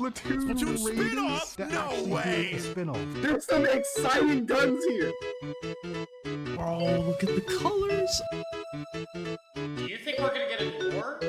Splatoon spin-off? No way! Spin-off. There's some exciting guns here. Oh, look at the colors. Do you think we're gonna get a war?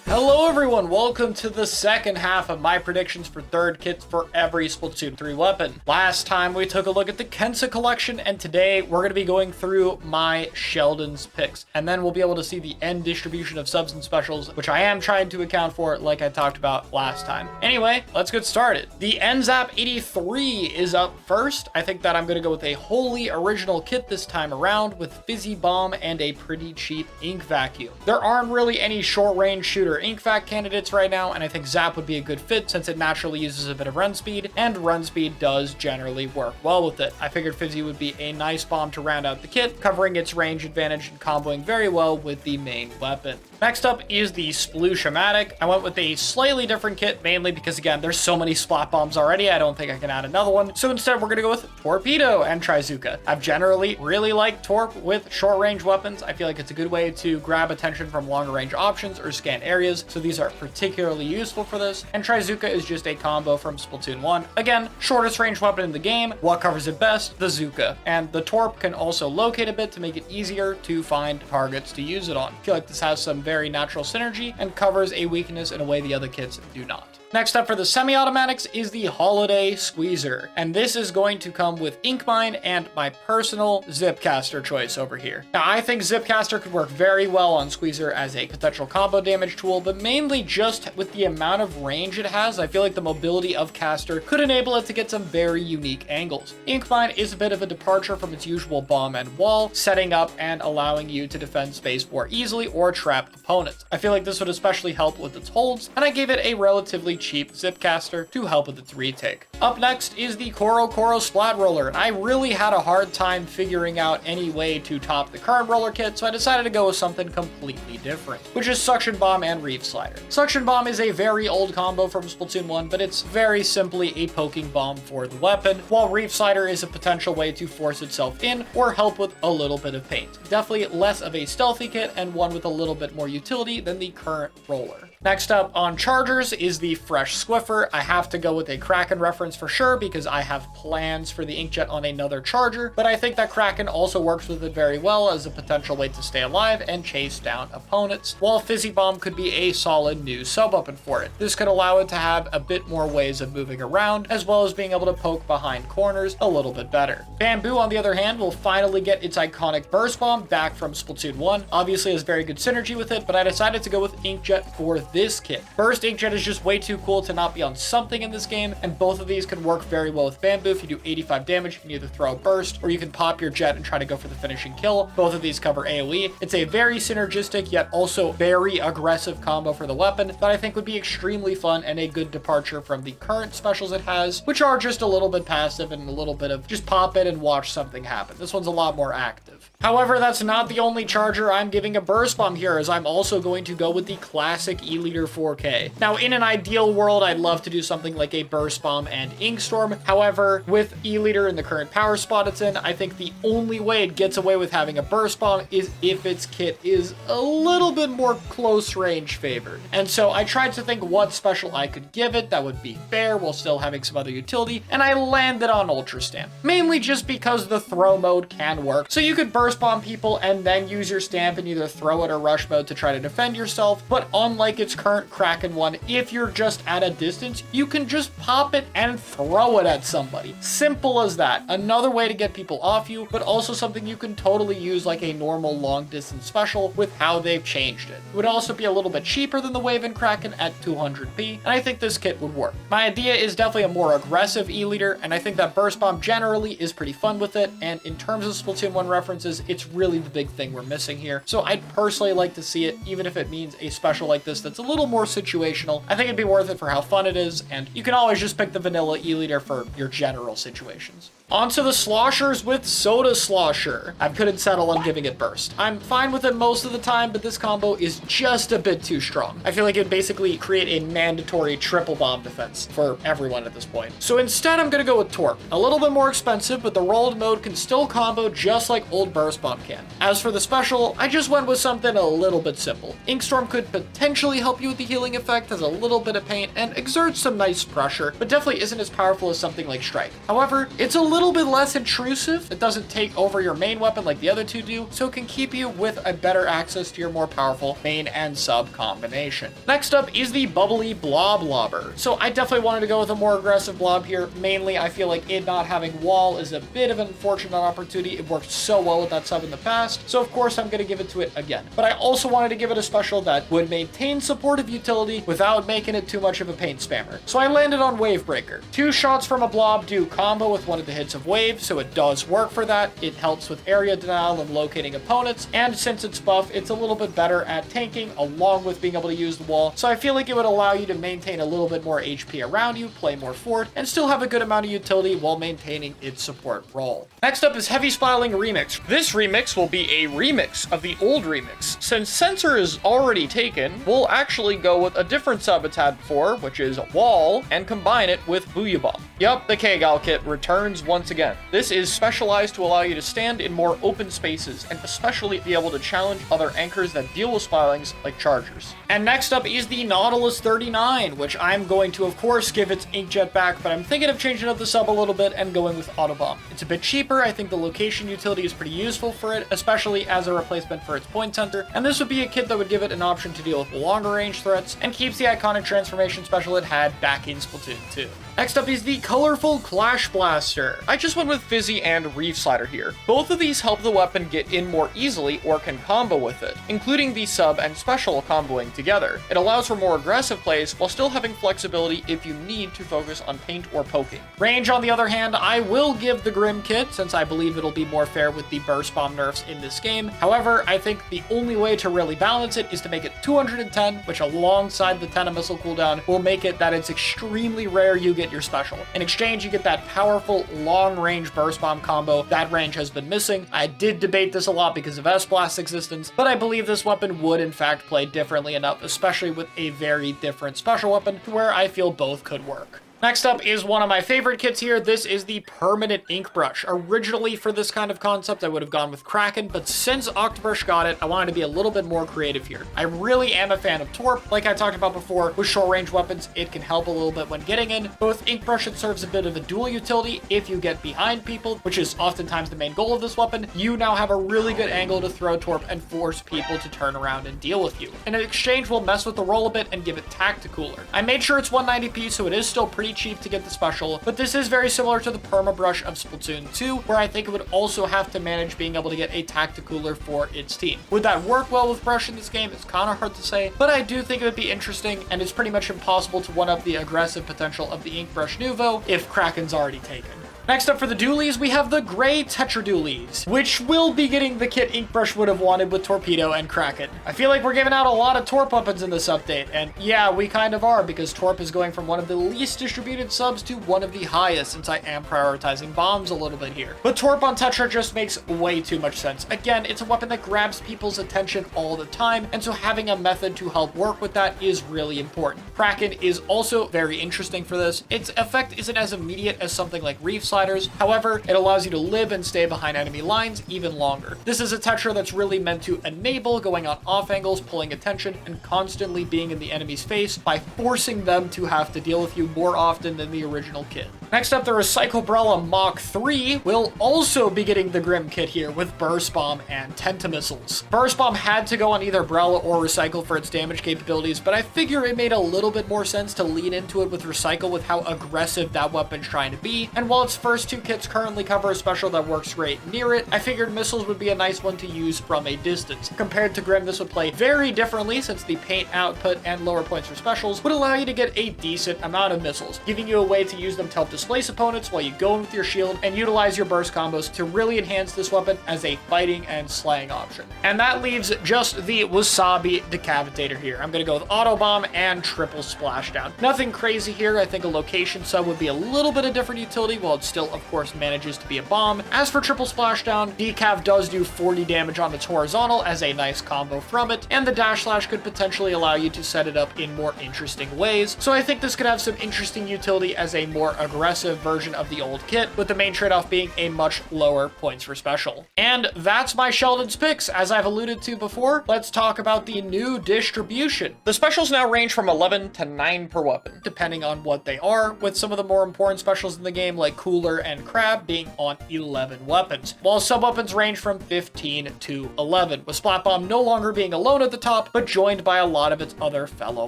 Hello everyone, welcome to the second half of my predictions for third kits for every Splatoon 3 weapon. Last time we took a look at the Kensa collection, and today we're going to be going through my Sheldon's picks. And then we'll be able to see the end distribution of subs and specials, which I am trying to account for like I talked about last time. Anyway, let's get started. The NZAP 83 is up first. I think that I'm going to go with a wholly original kit this time around with Fizzy Bomb and a pretty cheap ink vacuum. There aren't really any short range shooter ink vac candidates right now, and I think Zap would be a good fit since it naturally uses a bit of run speed, and run speed does generally work well with it. I figured Fizzy would be a nice bomb to round out the kit, covering its range advantage and comboing very well with the main weapon. Next up is the Sploosh-O-Matic. I went with a slightly different kit, mainly because, again, there's so many splat bombs already, I don't think I can add another one. So instead, we're going to go with Torpedo and Trizooka. I've generally really liked Torp with short-range weapons. I feel like it's a good way to grab attention from longer-range options or scan areas, so these are particularly useful for this. And Trizooka is just a combo from Splatoon 1. Again, shortest range weapon in the game. What covers it best? The Zooka. And the Torp can also locate a bit to make it easier to find targets to use it on. I feel like this has some very natural synergy and covers a weakness in a way the other kits do not. Next up for the semi-automatics is the Holiday Squeezer, and this is going to come with Ink Mine and my personal Zipcaster choice over here. Now, I think Zipcaster could work very well on Squeezer as a potential combo damage tool, but mainly just with the amount of range it has, I feel like the mobility of Caster could enable it to get some very unique angles. Ink Mine is a bit of a departure from its usual bomb and wall, setting up and allowing you to defend space more easily or trap opponents. I feel like this would especially help with its holds, and I gave it a relatively cheap Zipcaster to help with its retake. Up next is the Koro Splat Roller, and I really had a hard time figuring out any way to top the current roller kit, so I decided to go with something completely different, which is Suction Bomb and Reef Slider. Suction Bomb is a very old combo from Splatoon 1, but it's very simply a poking bomb for the weapon, while Reef Slider is a potential way to force itself in or help with a little bit of paint. Definitely less of a stealthy kit and one with a little bit more utility than the current roller. Next up on chargers is the Fresh Swiffer. I have to go with a Kraken reference for sure because I have plans for the Inkjet on another charger, but I think that Kraken also works with it very well as a potential way to stay alive and chase down opponents, while Fizzy Bomb could be a solid new sub-weapon for it. This could allow it to have a bit more ways of moving around, as well as being able to poke behind corners a little bit better. Bamboo, on the other hand, will finally get its iconic Burst Bomb back from Splatoon 1. Obviously has very good synergy with it, but I decided to go with Inkjet for this kit. Burst Inkjet is just way too cool to not be on something in this game, and both of these can work very well with Bamboo. If you do 85 damage, you can either throw a burst or you can pop your jet and try to go for the finishing kill. Both of these cover AoE. It's a very synergistic yet also very aggressive combo for the weapon that I think would be extremely fun and a good departure from the current specials it has, which are just a little bit passive and a little bit of just pop it and watch something happen. This one's a lot more active. However, that's not the only charger I'm giving a burst bomb here, as I'm also going to go with the classic E-Liter 4K. Now, in an ideal world, I'd love to do something like a burst bomb and ink storm. However, with E-Liter in the current power spot it's in, I think the only way it gets away with having a burst bomb is if its kit is a little bit more close range favored. And so I tried to think what special I could give it that would be fair while still having some other utility, and I landed on Ultra Stamp, mainly just because the throw mode can work. So you could burst bomb people and then use your stamp and either throw it or rush mode to try to defend yourself, but unlike its current Kraken one, if you're just at a distance, you can just pop it and throw it at somebody. Simple as that. Another way to get people off you, but also something you can totally use like a normal long distance special with how they've changed it. It would also be a little bit cheaper than the Wave and Kraken at 200p, and I think this kit would work. My idea is definitely a more aggressive E-Liter, and I think that Burst Bomb generally is pretty fun with it, and in terms of Splatoon 1 references, it's really the big thing we're missing here. So I'd personally like to see it, even if it means a special like this that's a little more situational. I think it'd be worth it for how fun it is, and you can always just pick the vanilla E-Liter for your general situations. Onto the sloshers with Soda Slosher. I couldn't settle on giving it burst. I'm fine with it most of the time, but this combo is just a bit too strong. I feel like it would basically create a mandatory triple bomb defense for everyone at this point. So instead, I'm gonna go with Torp. A little bit more expensive, but the rolled mode can still combo just like old burst bomb can. As for the special, I just went with something a little bit simple. Inkstorm could potentially help you with the healing effect, has a little bit of paint, and exerts some nice pressure, but definitely isn't as powerful as something like Strike. However, it's a little bit less intrusive. It doesn't take over your main weapon like the other two do, so it can keep you with a better access to your more powerful main and sub combination. Next up is the bubbly Blob Lobber. So I definitely wanted to go with a more aggressive blob here. Mainly, I feel like it not having wall is a bit of an unfortunate opportunity. It worked so well with that sub in the past, so of course I'm going to give it to it again. But I also wanted to give it a special that would maintain supportive utility without making it too much of a paint spammer. So I landed on Wavebreaker. 2 shots from a blob do combo with one of the hits of Wave, so it does work for that. It helps with area denial and locating opponents, and since it's buff, it's a little bit better at tanking along with being able to use the wall. So I feel like it would allow you to maintain a little bit more HP around you, play more fort, and still have a good amount of utility while maintaining its support role. Next up is Heavy Spiraling Remix. This remix will be a remix of the old remix. Since Sensor is already taken, we'll actually go with a different sub it's had before, which is Wall, and combine it with Booyah Bomb. Yup, the K-Gal kit returns once again. This is specialized to allow you to stand in more open spaces, and especially be able to challenge other anchors that deal with spiralings like chargers. And next up is the Nautilus 39, which I'm going to, of course, give its inkjet back, but I'm thinking of changing up the sub a little bit and going with Autobomb. It's a bit cheaper. I think the location utility is pretty useful for it, especially as a replacement for its point center, and this would be a kit that would give it an option to deal with longer range threats and keeps the iconic transformation special it had back in Splatoon 2. Next up is the colorful Clash Blaster. I just went with Fizzy and Reef Slider here. Both of these help the weapon get in more easily or can combo with it, including the sub and special comboing together. It allows for more aggressive plays while still having flexibility if you need to focus on paint or poking. Range, on the other hand, I will give the Grim kit since I believe it'll be more fair with the burst bomb nerfs in this game. However, I think the only way to really balance it is to make it 210, which alongside the 10 missile cooldown will make it that it's extremely rare you get your special. In exchange, you get that powerful long-range burst bomb combo that range has been missing. I did debate this a lot because of S-Blast's existence, but I believe this weapon would in fact play differently enough, especially with a very different special weapon, to where I feel both could work. Next up is one of my favorite kits here. This is the Permanent Ink Brush. Originally, for this kind of concept, I would have gone with Kraken, but since Octobrush got it, I wanted to be a little bit more creative here. I really am a fan of Torp. Like I talked about before, with short-range weapons, it can help a little bit when getting in. But with Ink Brush, it serves a bit of a dual utility if you get behind people, which is oftentimes the main goal of this weapon. You now have a really good angle to throw Torp and force people to turn around and deal with you. In exchange, we'll mess with the roll a bit and give it Tacticooler. I made sure it's 190p, so it is still pretty cheap to get the special, but this is very similar to the Perma Brush of Splatoon 2, where I think it would also have to manage being able to get a Tacticooler for its team. Would that work well with Brush in this game? It's kind of hard to say, but I do think it would be interesting, and it's pretty much impossible to one-up the aggressive potential of the Ink Brush Nouveau if Kraken's already taken. Next up for the dualies, we have the Gray Tetra Dualies, which will be getting the kit Inkbrush would have wanted with Torpedo and Kraken. I feel like we're giving out a lot of Torp weapons in this update, and yeah, we kind of are, because Torp is going from one of the least distributed subs to one of the highest, since I am prioritizing bombs a little bit here. But Torp on Tetra just makes way too much sense. Again, it's a weapon that grabs people's attention all the time, and so having a method to help work with that is really important. Kraken is also very interesting for this. Its effect isn't as immediate as something like Reef Sliders. However, it allows you to live and stay behind enemy lines even longer. This is a Tetra that's really meant to enable going on off angles, pulling attention, and constantly being in the enemy's face by forcing them to have to deal with you more often than the original kit. Next up, the Recyclebrella Mach 3 will also be getting the Grim kit here with Burst Bomb and Tentamissiles. Burst Bomb had to go on either Brella or Recycle for its damage capabilities, but I figure it made a little bit more sense to lean into it with Recycle with how aggressive that weapon's trying to be, and while its first two kits currently cover a special that works great near it, I figured Missiles would be a nice one to use from a distance. Compared to Grim, this would play very differently since the paint output and lower points for specials would allow you to get a decent amount of missiles, giving you a way to use them to help displace opponents while you go in with your shield and utilize your burst combos to really enhance this weapon as a fighting and slaying option. And that leaves just the Wasabi Decapitator here. I'm going to go with Auto Bomb and Triple Splashdown. Nothing crazy here. I think a location sub would be a little bit of different utility while it's still, of course, manages to be a bomb. As for triple splashdown, decav does do 40 damage on its horizontal as a nice combo from it, and the dash slash could potentially allow you to set it up in more interesting ways. So I think this could have some interesting utility as a more aggressive version of the old kit, with the main trade-off being a much lower points for special. And that's my Sheldon's picks. As I've alluded to before, let's talk about the new distribution. The specials now range from 11 to 9 per weapon, depending on what they are, with some of the more important specials in the game like Cooler and Crab being on 11 weapons, while sub-weapons range from 15 to 11, with Splat Bomb no longer being alone at the top, but joined by a lot of its other fellow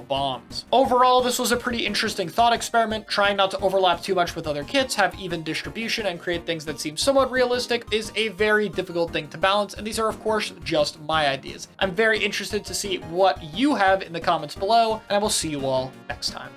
bombs. Overall, this was a pretty interesting thought experiment. Trying not to overlap too much with other kits, have even distribution, and create things that seem somewhat realistic is a very difficult thing to balance, and these are of course just my ideas. I'm very interested to see what you have in the comments below, and I will see you all next time.